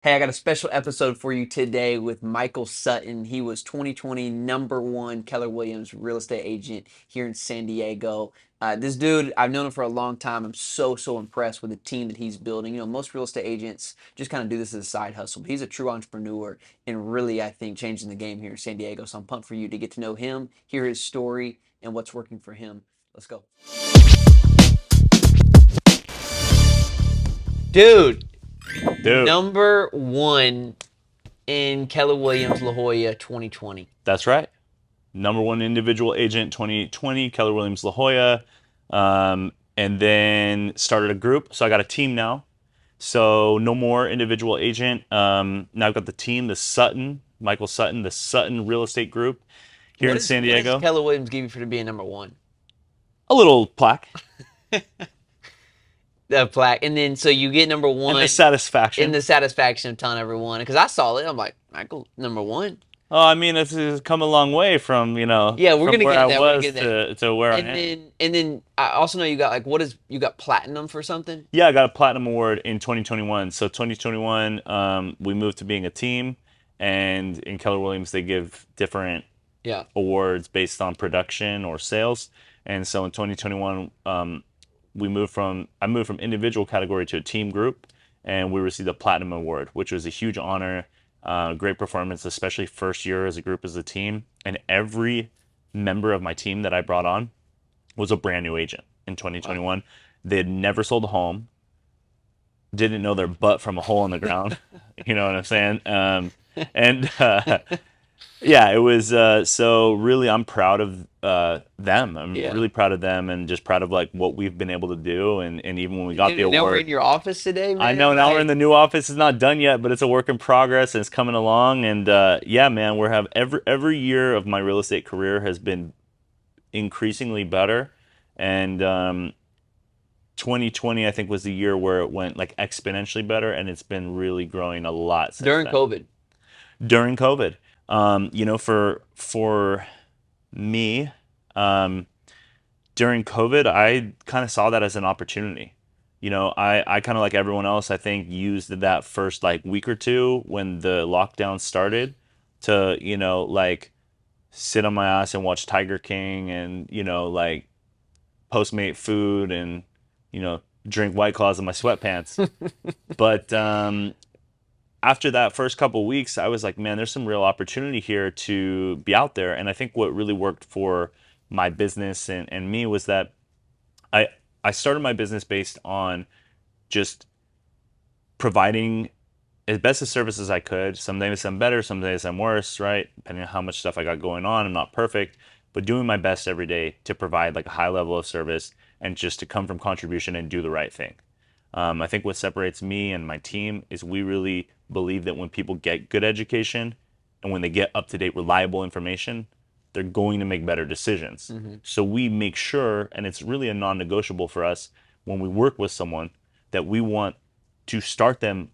Hey, I got a special episode for you today with Michael Sutton. He was 2020 number one Keller Williams real estate agent here in San Diego. This dude, I've known him for a long time. I'm so impressed with the team that he's building. You know, most real estate agents just kind of do this as a side hustle. But he's a true entrepreneur and really, I think, changing the game here in San Diego. So I'm pumped for you to get to know him, hear his story, and what's working for him. Let's go. Dude, Dude, number one in Keller Williams La Jolla 2020. that's right. Number one individual agent 2020, Keller Williams La Jolla. And then started a group. So I got a team now. So no more individual agent. Now I've got the team, the Sutton, Michael Sutton, the Sutton Real Estate Group here in San What does Diego. Keller Williams give you for to being number one? A little plaque The plaque, and then so you get number and the one in satisfaction. the satisfaction of telling everyone. Because I saw it, I'm like, Michael, number one. Oh, I mean, it's come a long way from, Yeah, we're from gonna where get I there. We're gonna was get there. to where I And am. then I also know you got like you got platinum for something? Yeah, I got a platinum award in 2021. So 2021, we moved to being a team, and in Keller Williams they give different Yeah. awards based on production or sales. And so in 2021, I moved from individual category to a team group, and we received a platinum award, which was a huge honor. Great performance, especially first year as a group as a team. And every member of my team that I brought on was a brand new agent in Wow. 2021. They had never sold a home, didn't know their butt from a hole in the ground. You know what I'm saying? And yeah, it was so really I'm proud of them. I'm Yeah. really proud of them and just proud of like what we've been able to do. And even when we got the Dude, now we're award, in your office today, I man. know now we're in Like, the new office. It's not done yet, but it's a work in progress and it's coming along. And yeah, man, we're have every year of my real estate career has been increasingly better. And 2020, I think, was the year where it went like exponentially better, and it's been really growing a lot since during then. COVID. During COVID, for me, um, during COVID, I kind of saw that as an opportunity. I kind of like everyone else, I think, used that first like week or two when the lockdown started to, like sit on my ass and watch Tiger King and, like Postmate food and, drink White Claws in my sweatpants. But after that first couple weeks, I was like, man, there's some real opportunity here to be out there. And I think what really worked for my business and me was that I I started my business based on just providing as best a service as I could. Some days I'm better, some days I'm worse, right? Depending on how much stuff I got going on. I'm not perfect, but doing my best every day to provide like a high level of service and just to come from contribution and do the right thing. I think what separates me and my team is we really believe that when people get good education and when they get up to date, reliable information, they're going to make better decisions. Hmm. So we make sure, and it's really a non negotiable for us when we work with someone, that we want to start them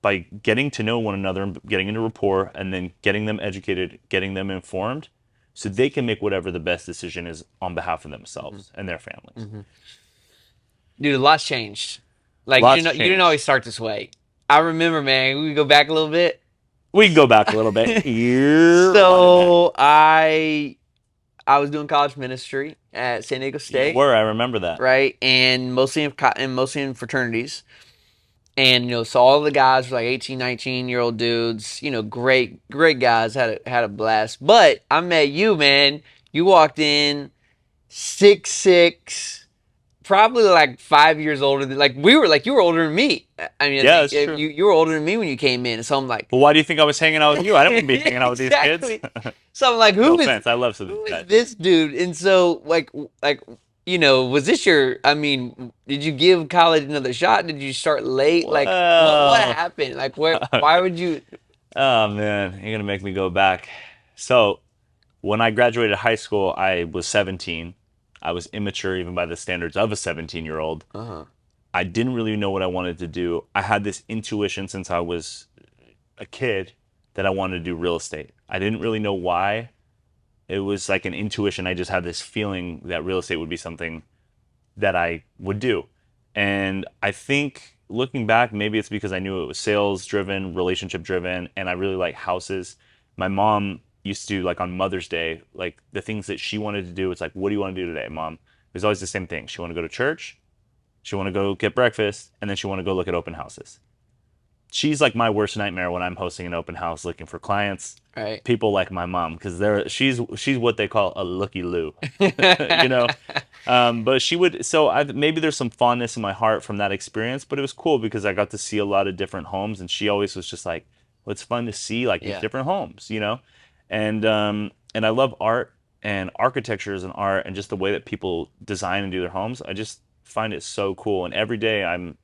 by getting to know one another and getting into rapport and then getting them educated, getting them informed so they can make whatever the best decision is on behalf of Hmm. themselves and their families. Hmm. Dude, a lot's changed. Like Lots you didn't always changed. start this way. I remember, man. We go back a little bit. We can go back a little bit. Run it back. So I was doing college ministry at San Diego You State, were, I remember that. right? And mostly in fraternities. And so all the guys were like 18, 19-year-old dudes, great guys, had a blast. But I met you, man. You walked in 6'6", probably like 5 years older than, like, we were like, you were older than me. I mean, I Yeah, think that's true. you were older than me when you came in. So I'm like, But why do you think I was hanging out with you? I didn't want to be hanging out with these kids. exactly. So I'm like, No who is offense. I love some of who these is guys. this dude? And so like was this your? I mean, did you give college another shot? Did you start late? Like, what Well, happened? Like, where? Why would you? oh man, you're gonna make me go back. So when I graduated high school, I was 17. I was immature even by the standards of a 17-year-old. Uh-huh. I didn't really know what I wanted to do. I had this intuition since I was a kid that I wanted to do real estate. I didn't really know why. It was like an intuition. I just had this feeling that real estate would be something that I would do. And I think looking back, maybe it's because I knew it was sales driven, relationship driven, and I really like houses. My mom used to, like, on Mother's Day, like the things that she wanted to do. It's like, what do you want to do today, Mom? It was always the same thing. She want to go to church, she want to go get breakfast, and then she want to go look at open houses. She's like my worst nightmare when I'm hosting an open house looking for clients. Right. People like my mom because she's what they call a looky loo, you know. But she would, so maybe there's some fondness in my heart from that experience, but it was cool because I got to see a lot of different homes, and she always was just like, well, it's fun to see like these Yeah. different homes, you know. And I love art and architecture as an art and just the way that people design and do their homes. I just find it so cool. And every day I'm,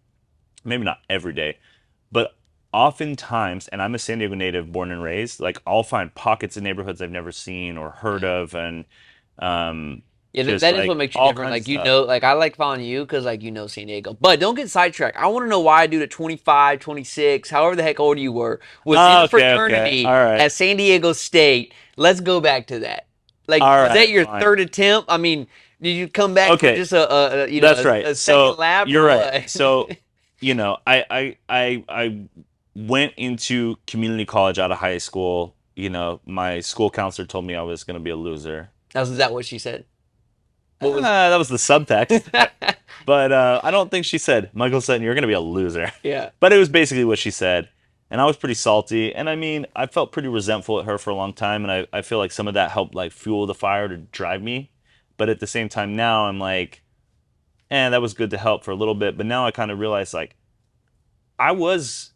maybe not every day, but oftentimes, and I'm a San Diego native, born and raised, like I'll find pockets of neighborhoods I've never seen or heard Yeah. of, and um, Yeah, just that is what like makes you all different. kinds of Like, stuff. like I like following you because like San Diego. But don't get sidetracked. I want to know why a dude at 25, 26, however the heck old you were, was in Oh, a okay, okay, fraternity all right, at San Diego State. Let's go back to that. Like, all was that right, your fine. third attempt? I mean, did you come back for Okay, just that's right. a second So lap you're or right. what? So I went into community college out of high school. My school counselor told me I was going to be a loser. Is that what she said? What was? That was the subtext. But I don't think she said, Michael Sutton, you're going to be a loser. Yeah. But it was basically what she said. And I was pretty salty. And I mean, I felt pretty resentful at her for a long time. And I feel like some of that helped like fuel the fire to drive me. But at the same time now, I'm like, that was good to help for a little bit. But now I kind of realize like I was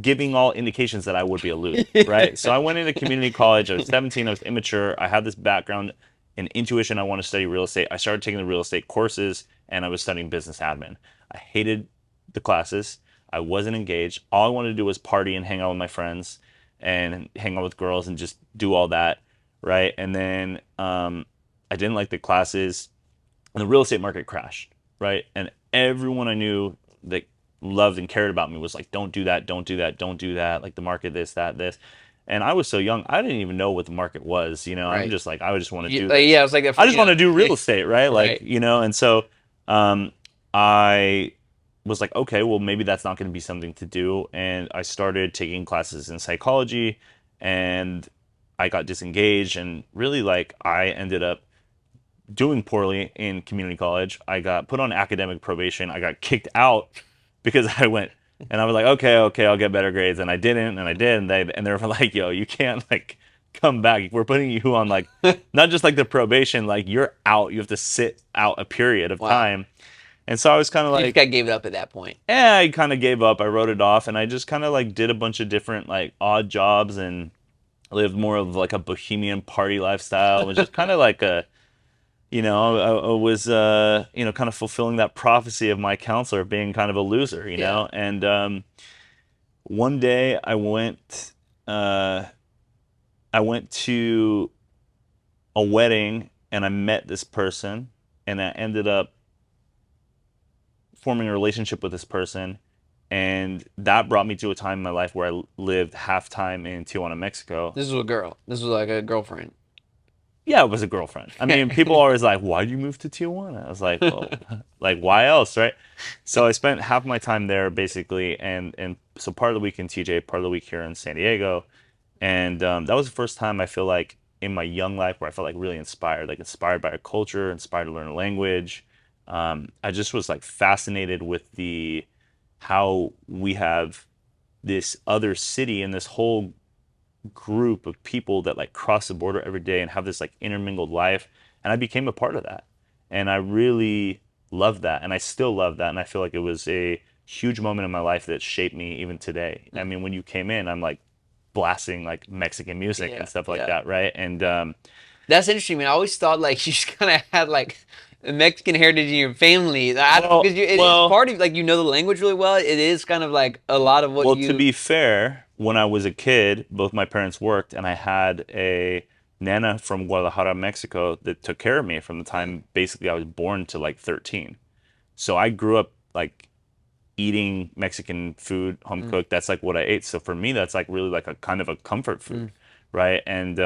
giving all indications that I would be a loser, right? So I went into community college. I was 17. I was immature. I had this background in intuition. I want to study real estate. I started taking the real estate courses and I was studying business admin. I hated the classes. I wasn't engaged. All I wanted to do was party and hang out with my friends and hang out with girls and just do all that, right? And then I didn't like the classes and the real estate market crashed, right? And everyone I knew that loved and cared about me was like, don't do that, don't do that, don't do that. Like the market, this, that, this. And I was so young, I didn't even know what the market was. I'm Right. just like, I would just want to do Yeah, it this. was like I just want to do real estate, right? Like, right. and so um, I was like, okay, well, maybe that's not going to be something to do. And I started taking classes in psychology and I got disengaged. And really, like, I ended up doing poorly in community college. I got put on academic probation. I got kicked out because I went and I was like, okay, okay, I'll get better grades, and I didn't, and I did, and they were like, yo, you can't like come back. We're putting you on like not just like the probation, like you're out. You have to sit out a period of Wow. time. And so I was kind of So you just like, got gave it up at that point. I kind of gave up. I wrote it off, and I just kind of like did a bunch of different like odd jobs and lived more of like a bohemian party lifestyle. It was just kind of like I was, kind of fulfilling that prophecy of my counselor being kind of a loser, Yeah. And one day uh, I went to a wedding and I met this person, and I ended up forming a relationship with this person, and that brought me to a time in my life where I lived half time in Tijuana, Mexico. This was a girl. This was like a girlfriend. Yeah, it was a girlfriend. I mean, people are always like, why'd you move to Tijuana? I was like, well, like, why else, right? So I spent half my time there basically, and so part of the week in TJ, part of the week here in San Diego. And that was the first time I feel like in my young life where I felt like really inspired, like inspired by a culture, inspired to learn a language. I just was like fascinated with how we have this other city and this whole group of people that like cross the border every day and have this like intermingled life, and I became a part of that, and I really love that, and I still love that, and I feel like it was a huge moment in my life that shaped me even today. I mean, when you came in, I'm like blasting like Mexican music Yeah, and stuff like yeah. that, right? And That's interesting, man. I always thought like you just kind of had like a Mexican heritage in your family. well Because it is well part of like you know the language really well. It is kind of like a lot of what well, to you. be fair, when I was a kid, both my parents worked, and I had a nana from Guadalajara, Mexico, that took care of me from the Yeah. time basically I was born to like 13. So I grew up like eating Mexican food, home Mm, cooked. That's like what I ate. So for me, that's like really like a kind of a comfort mm, food, right? And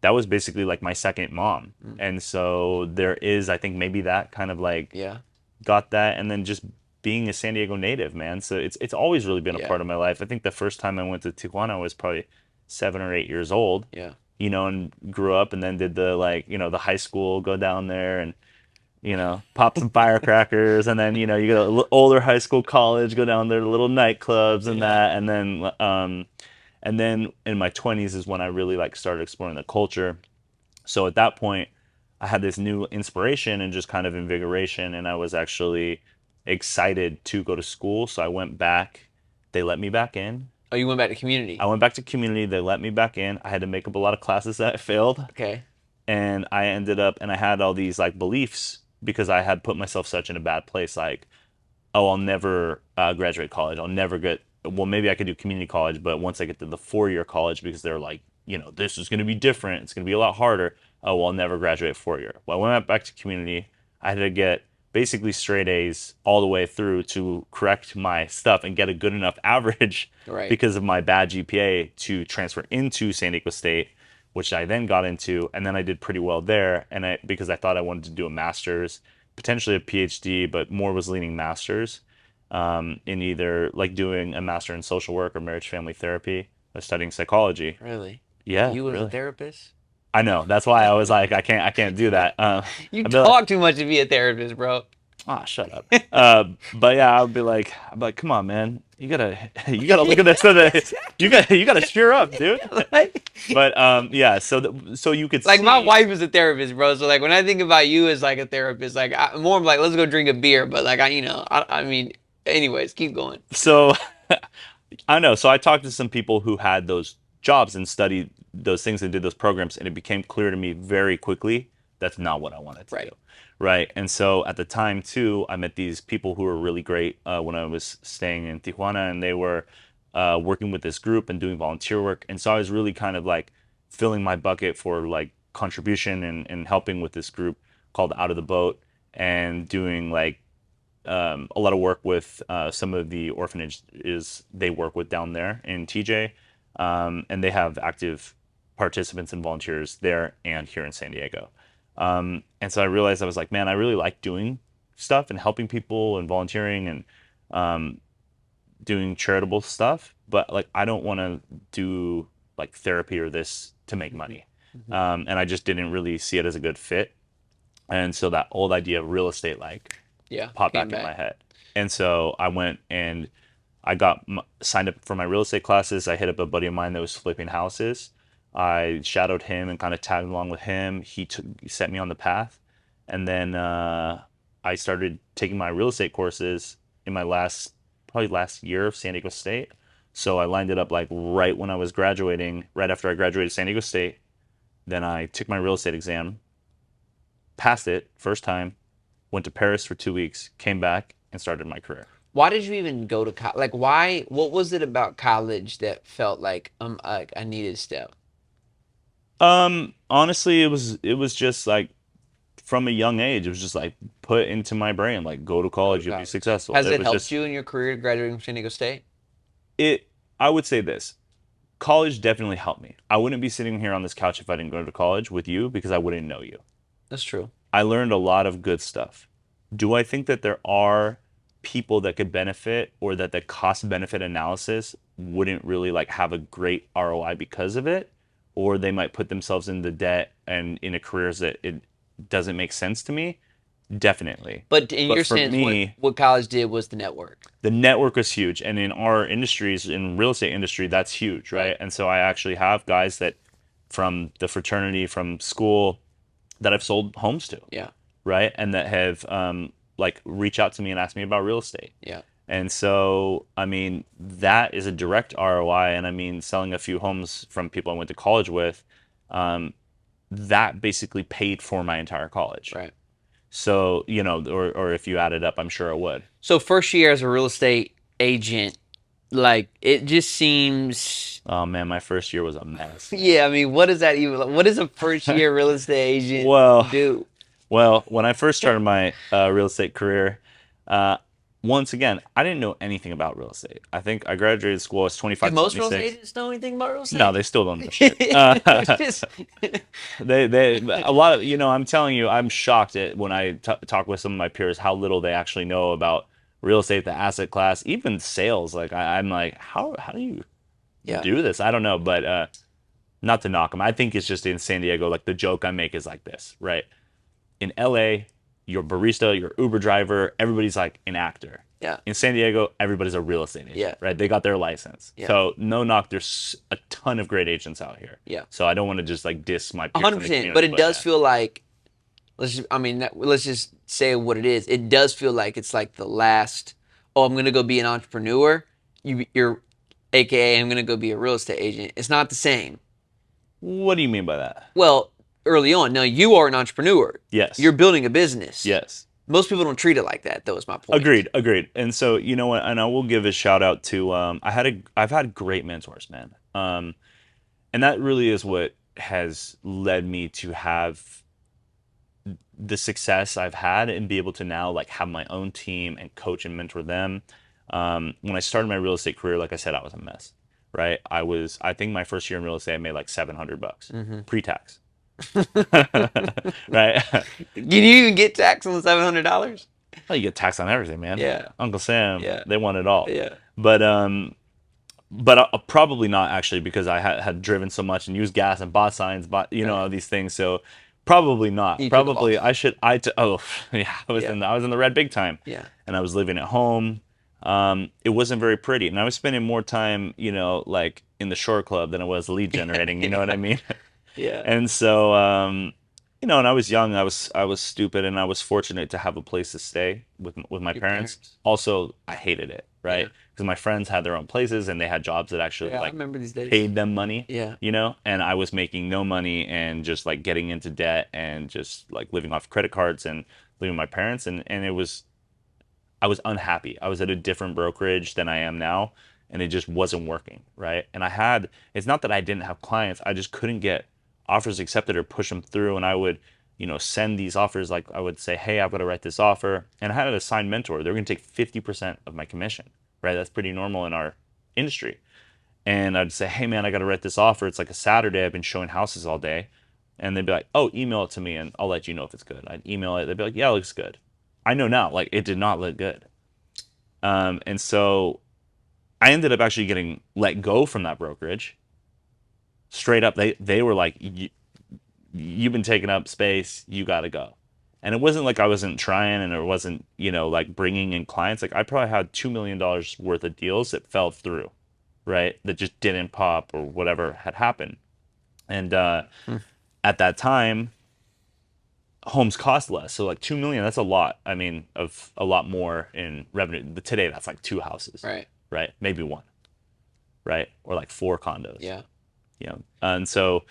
that was basically like my second mom. mm. And so there is, I think maybe that kind of like Yeah. got that, and then just being a San Diego native, man. So it's always really been a Yeah. part of my life. I think the first time I went to Tijuana I was probably 7 or 8 years old, Yeah. and grew up, and then did the the high school, go down there and pop some firecrackers, and then you go to older high school, college, go down there to little nightclubs and Yeah. that, and then in my 20s is when I really like started exploring the culture. So at that point, I had this new inspiration and just kind of invigoration, and I was actually excited to go to school. So I went back. They let me back in. Oh, you went back to I community. went back to community. They let me back in. I had to make up a lot of classes that I failed, Okay. and I ended up, and I had all these like beliefs because I had put myself such in a bad place. Like, oh, I'll never graduate college. I'll never get, well, maybe I could do community college, but once I get to the 4 year college, because they're like, this is going to be different. It's going to be a lot harder. Oh, well, I'll never graduate 4 year. Well, I went back to community. I had to get basically straight A's all the way through to correct my stuff and get a good enough average Right. because of my bad GPA to transfer into San Diego State, which I then got into, and then I did pretty well there. And because I thought I wanted to do a master's, potentially a PhD, but more was leaning master's, in either like doing a master in social work or marriage family therapy or studying psychology. Really? Yeah, You was a really. therapist? I know. That's why I was like, I can't do that. You I'd be like, talk too much to be a therapist, bro. ah, shut up. But yeah, I'd be like, come on, man, you gotta look at this. You gotta cheer up, dude. Like, But yeah, so you could like my see. wife is a therapist, bro. So like when I think about you as like a therapist, like more of like let's go drink a beer. But like I mean, anyways, keep going. So I know. So I talked to some people who had those jobs and studied those things and did those programs, and it became clear to me very quickly that's not what I wanted to do. Right. Right. And so at the time, too, I met these people who were really great when I was staying in Tijuana, and they were working with this group and doing volunteer work. And so I was really kind of like filling my bucket for like contribution and helping with this group called Out of the Boat, and doing like a lot of work with some of the orphanages they work with down there in TJ, and they have active participants and volunteers there and here in San Diego. And so I realized, I was like, man, I really like doing stuff and helping people and volunteering and doing charitable stuff, but like I don't want to do like therapy or this to make money. Hmm. And I just didn't really see it as a good fit. And so that old idea of real estate like Yeah, popped came back in back. my head. And so I went and I got signed up for my real estate classes. I hit up a buddy of mine that was flipping houses. I shadowed him and kind of tagged along with him. Set me on the path, and then I started taking my real estate courses in my probably last year of San Diego State. So I lined it up like right when I was graduating, right after I graduated San Diego State. Then I took my real estate exam, passed it first time, went to Paris for 2 weeks, came back, and started my career. Why did you even go to college? Like, why? What was it about college that felt like I needed a step? Honestly, it was just like from a young age, it was just like put into my brain, like go to Go to college, you'll be college. successful. Has It it was helped just you in your career graduating from San Diego State? it. I would say this: college definitely helped me. I wouldn't be sitting here on this couch if I didn't go to college with you because I wouldn't know you. That's true. I learned a lot of good stuff. Do I think that there are people that could benefit, or that the cost benefit analysis wouldn't really like have a great ROI because of it, or they might put themselves in the debt and in a careers that it doesn't make sense to me? Definitely. But in But your for sense, me, what college did was the network. the network was huge, and in our industries, in real estate industry, that's huge, Right. right? And so I actually have guys that from the fraternity, from school, that I've sold homes to, Yeah. right? And that have like reach out to me and ask me about real estate. Yeah. And so, I mean, that is a direct ROI. And I mean, selling a few homes from people I went to college with, um, that basically paid for my entire college. Right. So, or if you add it up, I'm sure it would. So first year as a real estate agent, like it just seems. Oh man, my first year was a mess. Yeah, I mean, what is that even? What does a first year real estate agent Well, do? well, when I first started my real estate career, uh, once again, I didn't know anything about real estate. I think I graduated school, I was Do 25, most real estate 26. agents know anything about real No, estate? they still don't know shit. It's just They a lot of, I'm telling you, I'm shocked at when I talk with some of my peers how little they actually know about real estate, the asset class, even sales. Like I'm like, how do you Yeah. do this? I don't know, but not to knock them. I think it's just in San Diego. Like the joke I make is like this, right? In LA, your barista, your Uber driver, everybody's like an actor. Yeah. In San Diego, everybody's a real estate Yeah. agent, right? They got their license. Yeah. So no knock, there's a ton of great agents out here. Yeah. So I don't want to just like diss my peers in the 100%. But community, it but does feel like let's just say what it is. It does feel like it's like the last. Oh, I'm gonna go be an entrepreneur. You're, AKA, I'm gonna go be a real estate agent. It's not the same. what do you mean by that? Well, early on, no, you are an entrepreneur. Yes. You're building a business. Yes. Most people don't treat it like that, though. Is my point. Agreed. And so you know what? And I will give a shout out to I've had great mentors, man. And that really is what has led me to have the success I've had and be able to now like have my own team and coach and mentor them. When I started my real estate career, like I said, I was a mess, right? I think my first year in real estate, I made like $700 pre-tax, right? Can you even get taxed on the $700? Well, you get taxed on everything, man. Yeah. Uncle Sam, Yeah. they want it all. Yeah. But probably not actually because I had driven so much and used gas and bought signs, bought Right. these things. So probably not. You took a Probably loss. I should. Oh yeah, Yeah. I was in the red big time, Yeah. and I was living at home. It wasn't very pretty, and I was spending more time, like in the shore club than I was lead generating. You know what I mean? Yeah. And so, and I was young, I was stupid, and I was fortunate to have a place to stay with my Your parents. parents. Also, I hated it, Yeah. right? Because my friends had their own places and they had jobs that actually Yeah. I like remember these days. paid them money, Yeah. and I was making no money and just like getting into debt and just like living off credit cards and living with my parents, and it was I was unhappy. I was at a different brokerage than I am now, and it just wasn't working, right? And it's not that I didn't have clients, I just couldn't get offers accepted or push them through. And I would, send these offers. Like I would say, hey, I've got to write this offer. And I had an assigned mentor. They're going to take 50% of my commission, right? That's pretty normal in our industry. And I'd say, hey, man, I got to write this offer. It's like a Saturday. I've been showing houses all day. And they'd be like, oh, email it to me and I'll let you know if it's good. I'd email it. They'd be like, yeah, it looks good. I know now, like it did not look good. And so I ended up actually getting let go from that brokerage. Straight up, they were like, you've been taking up space, you got to go. And it wasn't like I wasn't trying and it wasn't, like bringing in clients. Like I probably had $2 million worth of deals that fell through, right? That just didn't pop or whatever had happened. And Hmm. at that time, homes cost less. So like 2 million, that's a lot. I mean, of a lot more in revenue. But today that's like two houses, Right. right? Maybe one, right? Or like four condos. Yeah. And so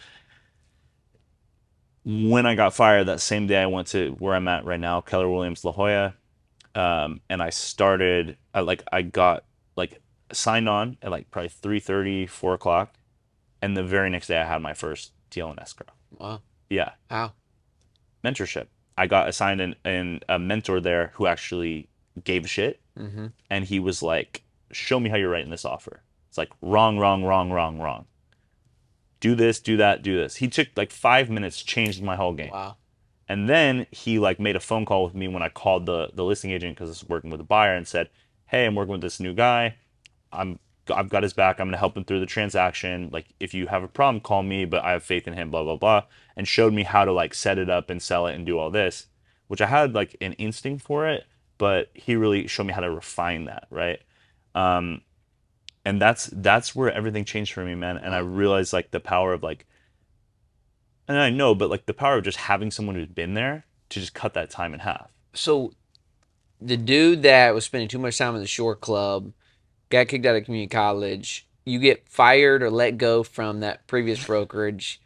when I got fired that same day, I went to where I'm at right now, Keller Williams La Jolla. And I started, I got like signed on at like probably 3:30, 4 o'clock. And the very next day I had my first deal in escrow. Wow. Yeah. How? Mentorship. I got assigned a mentor there who actually gave a shit. Mm-hmm. And he was like, show me how you're writing this offer. It's like, wrong, wrong, wrong, wrong, wrong. Do this, do that, do this. He took like 5 minutes, changed my whole game. Wow. And then he like made a phone call with me when I called the listing agent because I was working with a buyer and said, hey, I'm working with this new guy. I've got his back. I'm going to help him through the transaction. Like, if you have a problem, call me, but I have faith in him, blah, blah, blah. And showed me how to like set it up and sell it and do all this, which I had like an instinct for it, but he really showed me how to refine that, right? And that's where everything changed for me, man. And I realized like the power of like, and I know, but like the power of just having someone who's been there to just cut that time in half. So the dude that was spending too much time in the shore club got kicked out of community college. You get fired or let go from that previous brokerage.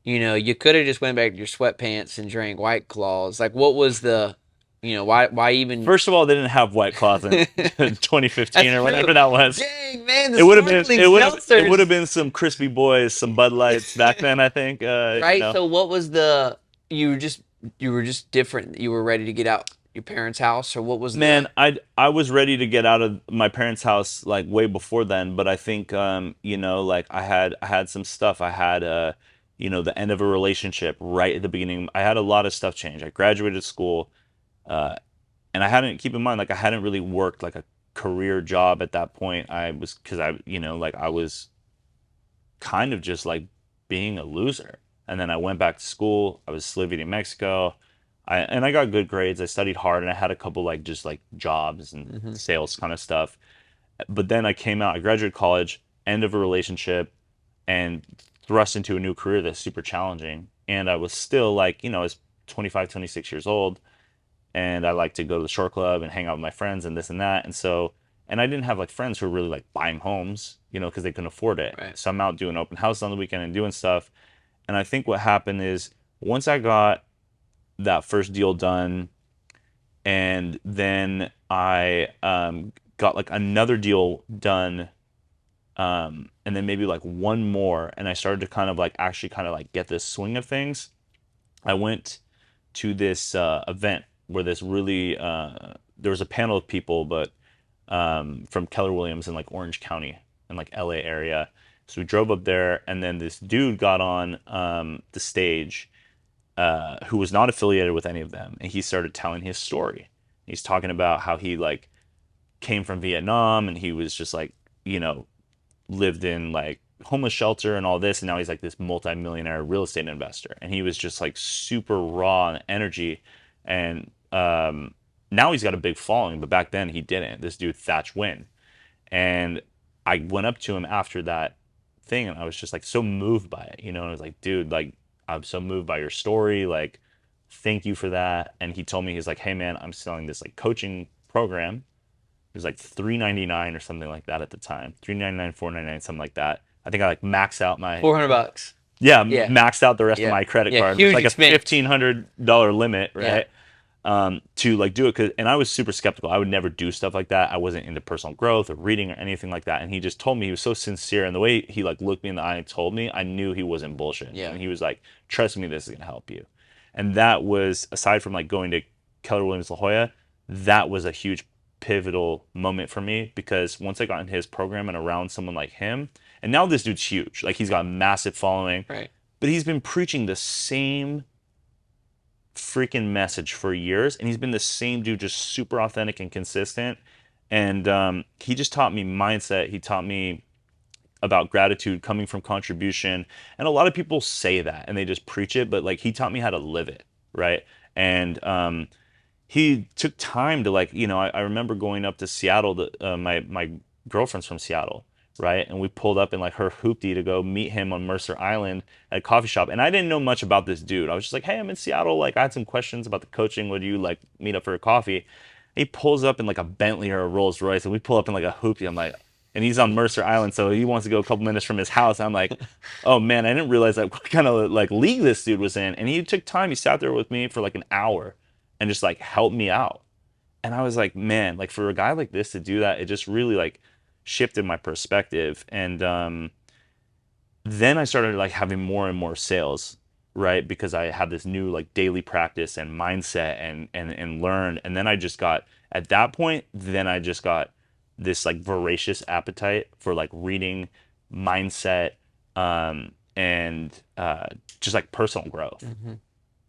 You could have just went back to your sweatpants and drank White Claws. Like, what was why even? First of all, they didn't have White Claws in 2015 or whatever that was. Dang, man, It would have been seltzers. it would have been some Crispy Boys, some Bud Lights back then, I think. Right. So what was you were just different. You were ready to get out your parents' house, or what was Man, I was ready to get out of my parents' house like way before then, but I think like I had some stuff. I had the end of a relationship right at the beginning. I had a lot of stuff change. I graduated school. And I hadn't, keep in mind, like I hadn't really worked like a career job at that point. I was, because I, like I was kind of just like being a loser. And then I went back to school. I was living in Mexico. I got good grades. I studied hard, and I had a couple like just like jobs and Mm-hmm. sales kind of stuff. But then I came out, I graduated college, end of a relationship, and thrust into a new career that's super challenging. And I was still like, I was 25, 26 years old, and I like to go to the short club and hang out with my friends and this and that. And so, and I didn't have like friends who were really like buying homes, because they couldn't afford it. Right. So I'm out doing open house on the weekend and doing stuff. And I think what happened is once I got that first deal done, and then I got like another deal done, and then maybe like one more, and I started to kind of like actually kind of like get this swing of things. I went to this event where this really there was a panel of people, but from Keller Williams in like Orange County and like LA area. So we drove up there, and then this dude got on the stage, who was not affiliated with any of them, and he started telling his story. He's talking about how he like came from Vietnam, and he was just like, lived in like homeless shelter and all this, and now he's like this multi-millionaire real estate investor, and he was just like super raw and energy. And now he's got a big following, but back then he didn't. This dude Thatch Win. And I went up to him after that thing, and I was just like so moved by it, and I was like, dude, like I'm so moved by your story, like thank you for that. And he told me, he's like, hey man, I'm selling this like coaching program. It was like 399 or something like that at the time. 399, 499, something like that. I think I like maxed out my, 400 bucks. yeah, Yeah. maxed out the rest of Yeah. my credit Yeah. card. It's Huge like a expense. $1,500 limit, Yeah. right? To like do it. And I was super skeptical. I would never do stuff like that. I wasn't into personal growth or reading or anything like that. And he just told me, he was so sincere. And the way he like looked me in the eye and told me, I knew he wasn't bullshit. Yeah. And he was like, trust me, this is going to help you. And that was, aside from like going to Keller Williams La Jolla, that was a huge pivotal moment for me, because once I got in his program and around someone like him, and now this dude's huge. Like he's got a massive following, Right. but he's been preaching the same freaking message for years, and he's been the same dude, just super authentic and consistent. And he just taught me mindset. He taught me about gratitude coming from contribution. And a lot of people say that and they just preach it, but like he taught me how to live it, right? And he took time to like, I remember going up to Seattle. My girlfriend's from Seattle, right? And we pulled up in like her hoopty to go meet him on Mercer Island at a coffee shop. And I didn't know much about this dude. I was just like, hey, I'm in Seattle. Like I had some questions about the coaching. Would you like meet up for a coffee? He pulls up in like a Bentley or a Rolls Royce, and we pull up in like a hoopty. I'm like, and he's on Mercer Island, so he wants to go a couple minutes from his house. I'm like, oh man, I didn't realize like what kind of like league this dude was in. And he took time. He sat there with me for like an hour and just like helped me out. And I was like, man, like for a guy like this to do that, it just really like shifted my perspective. And then I started like having more and more sales, right? Because I had this new like daily practice and mindset, and learned. And then I just got, at that point, then I just got this like voracious appetite for like reading, mindset, and just like personal growth. Mm-hmm.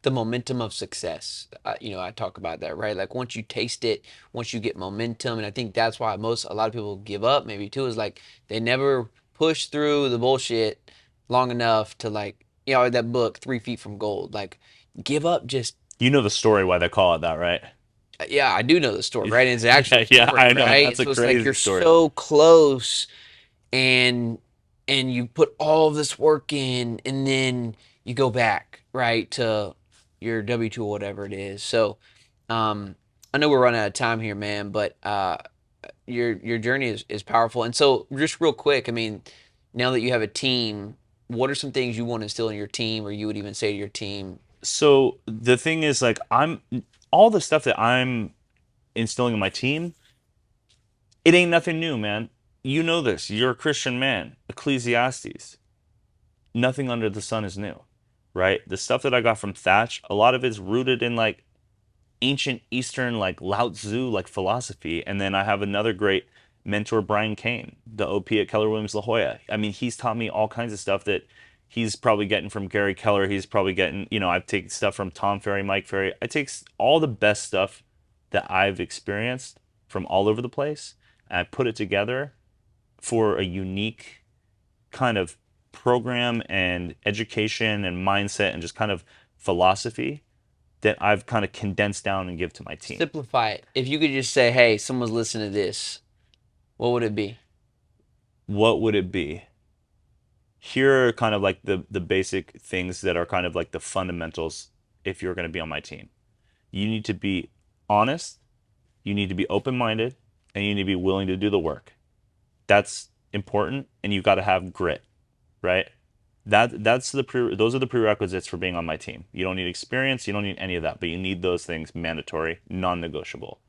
The momentum of success. I talk about that, right? Like once you taste it, once you get momentum, and I think that's why a lot of people give up, maybe too, is like they never push through the bullshit long enough to like, that book, 3 Feet from Gold. Like, give up. Just You know the story why they call it that, right? yeah, I do know the story, right? And it's an actual Yeah, yeah, story, I know. right? That's a So it's like crazy you're story. so close, and you put all of this work in, and then you go back right to your W-2 or whatever it is. So I know we're running out of time here, man, but your journey is powerful. And so just real quick, I mean, now that you have a team, what are some things you want to instill in your team, or you would even say to your team? So the thing is, like, I'm all the stuff that I'm instilling in my team, it ain't nothing new, man. You know this. You're a Christian man. Ecclesiastes. Nothing under the sun is new, right? The stuff that I got from Thatch, a lot of it's rooted in like ancient Eastern, like Lao Tzu, like philosophy. And then I have another great mentor, Brian Kane, the OP at Keller Williams La Jolla. I mean, he's taught me all kinds of stuff that he's probably getting from Gary Keller. He's probably getting, I take stuff from Tom Ferry, Mike Ferry. I take all the best stuff that I've experienced from all over the place, and I put it together for a unique kind of program and education and mindset and just kind of philosophy that I've kind of condensed down and give to my team. Simplify it. If you could just say, hey, someone's listening to this, what would it be? What would it be? Here are kind of like the basic things that are kind of like the fundamentals if you're going to be on my team. You need to be honest, you need to be open-minded, and you need to be willing to do the work. That's important, and you've got to have grit, right? Those are the prerequisites for being on my team. You don't need experience, you don't need any of that, but you need those things mandatory, non-negotiable.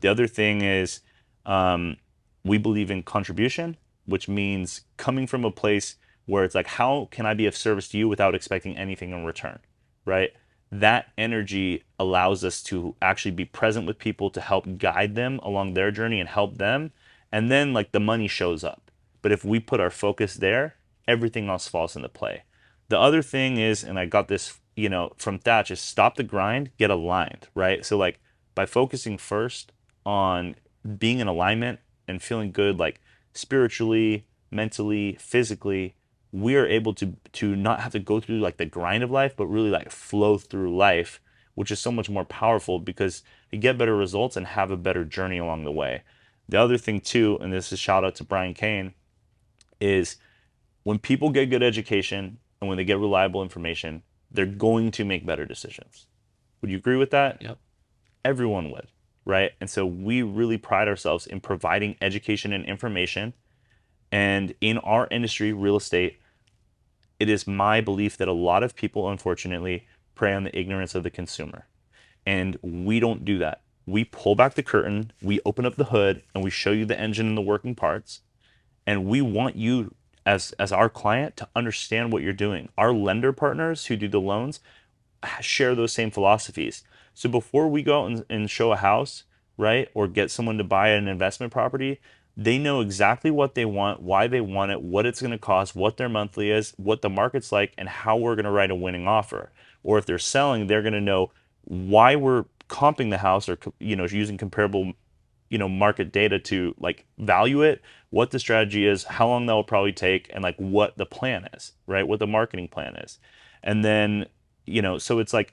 The other thing is um, we believe in contribution, which means coming from a place where it's like, how can I be of service to you without expecting anything in return, right? That energy allows us to actually be present with people to help guide them along their journey and help them. And then like the money shows up. But if we put our focus there, everything else falls into play. The other thing is, and I got this, from Thatch, is stop the grind, get aligned, right? So like by focusing first on being in alignment and feeling good, like spiritually, mentally, physically, we are able to not have to go through like the grind of life, but really like flow through life, which is so much more powerful because you get better results and have a better journey along the way. The other thing too, and this is shout out to Brian Kane, is when people get good education and when they get reliable information, they're going to make better decisions. Would you agree with that? Yep. Everyone would, right? And so we really pride ourselves in providing education and information. And in our industry, real estate, it is my belief that a lot of people, unfortunately, prey on the ignorance of the consumer. And we don't do that. We pull back the curtain, we open up the hood, and we show you the engine and the working parts. And we want you as our client to understand what you're doing. Our lender partners who do the loans share those same philosophies. So before we go out and show a house, right, or get someone to buy an investment property, they know exactly what they want, why they want it, what it's going to cost, what their monthly is, what the market's like, and how we're going to write a winning offer. Or if they're selling, they're going to know why we're comping the house or using comparable market data to like value it, what the strategy is, how long that will probably take, and like what the plan is, right? What the marketing plan is. And then, so it's like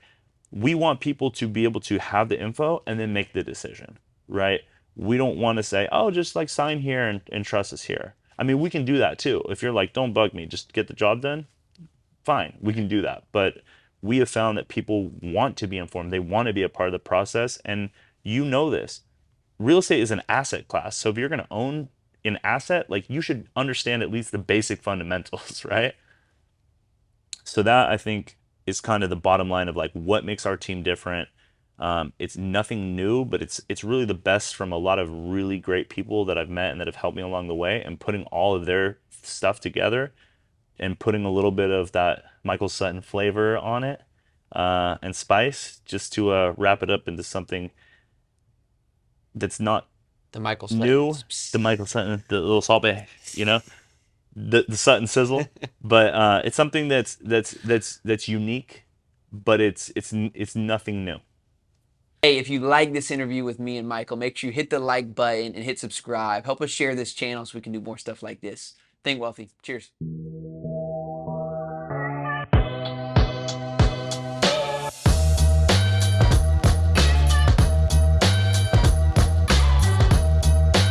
we want people to be able to have the info and then make the decision, right? We don't want to say, oh, just like sign here and trust us here. I mean, we can do that too. If you're like, don't bug me, just get the job done, fine, we can do that. But we have found that people want to be informed, they want to be a part of the process. And this real estate is an asset class. So if you're going to own an asset, like you should understand at least the basic fundamentals, right? So that I think is kind of the bottom line of like what makes our team different. It's nothing new, but it's really the best from a lot of really great people that I've met and that have helped me along the way, and putting all of their stuff together and putting a little bit of that Michael Sutton flavor on it and spice just to wrap it up into something that's not The Michael Sutton. new, the Michael Sutton, the little salt bay, the Sutton sizzle. But it's something that's unique, but it's nothing new. Hey, if you like this interview with me and Michael, make sure you hit the like button and hit subscribe. Help us share this channel so we can do more stuff like this. Think wealthy. Cheers.